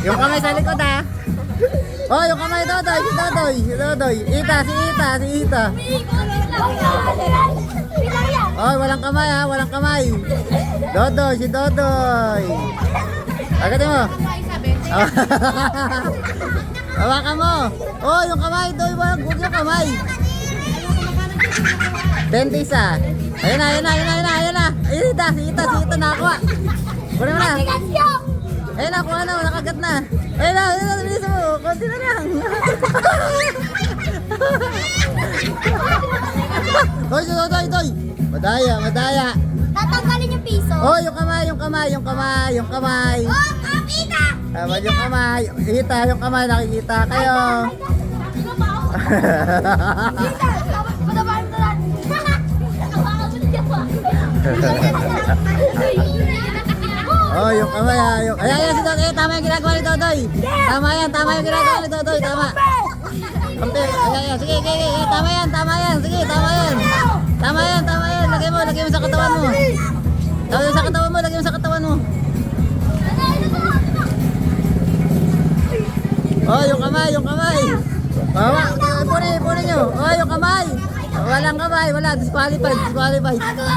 Yung kamay sa likod ha. Oh, yung kamay Dodoy, si Dodoy, si Dodoy. Ita, si Ita, si Ita. Oh, walang kamay ha, walang kamay. Dodoy, si Dodoy. Agatin mo. Hawakan mo. Oh, yung kamay, Doy, wag yung kamay. 20 isa. Ayun na, ayun na, ayun na, ayun na, ayun na. Ayun na, si Ita nakakuha. Kunin mo na. Ayun na, kuha na, nakagat na. Ayun na, bilis mo. Konti na lang. Hoy, Doy. Madaya, madaya. Tatanggalin yung piso. Oh, yung kamay. Oh, Ita! Tama yung kamay. Ita, yung kamay, nakikita kayo. Ita! Patabahan mo lang. Nakabaka mo na dyan pa. Oh, yung kamay ha. Ayan, si Dodoy. Tama yung ginagawa ni Dodoy. Tama yung ginagawa ni Dodoy. Tama. Kampi. Ayan. Sige. Tama yan. Sige, tama yan. Lagay mo sa katawan mo. Lagay mo sa katawan mo. Oh, yung kamay. Ipunin nyo. Oh, yung kamay. Walang kamay. Wala. Disqualified. Magawa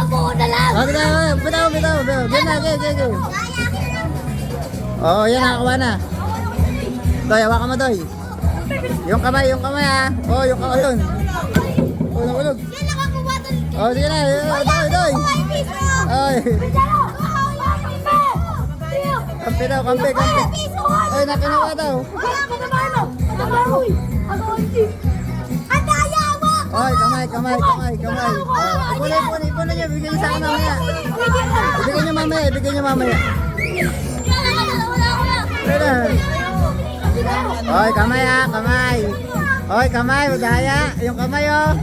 mo na lang. Oh, bitaw. Game na. Oh, yan, nakakuha na. Doy, hawakan mo, Doy. Yung kamay ha. Oh, yung kamay yun. Ulog. Yan nakakuha doon. Oh, sige na. Doy. Ay. Kampi. Ay, nakinuha daw. Ay, kamay. Ipunin nyo. Bigyan nyo sa akin mamaya. Ibigyan nyo mamaya. Ay, kamay ha. Ay, kamay. Madaya. Yung kamay oh.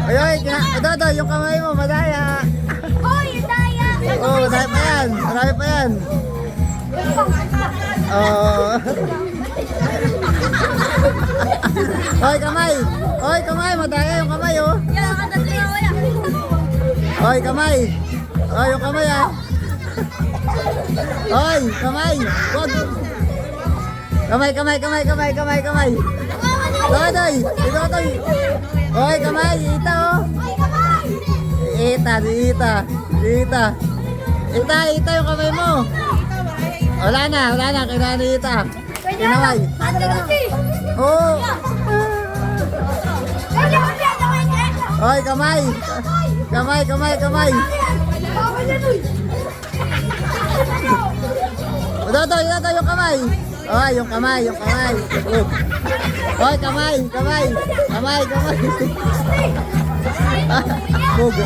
Ay, Dodoy, yung kamay mo. Madaya. Oh, madaya pa yan. Marami pa yan. Oh. Hoy, kamay, madaya yung kamay oh. Hoy, kamay. Hoy, yung kamay ah. Hoy, kamay. Wag. Kamay. Dodoy. Hoy, kamay, Ita oh. Ita yung kamay mo. Wala na, kailangan ni Ita. Kinaway. Oh. Hoy, kamay. Dodoy yung kamay. Oh, yung kamay. Oh. Hoy, kamay. Bugo.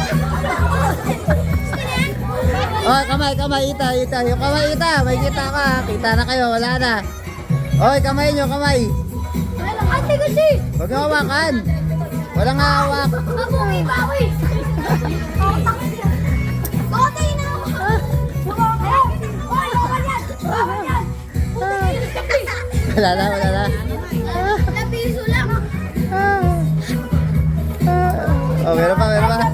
Oh, kamay, Ita. Yung kamay, Ita. May kita ka. Kita na kayo, wala na. Hoy, kamay nyo. Huwag nyo hawakan. Walang hawak. Wala na. Napiso lang. Oh, meron pa.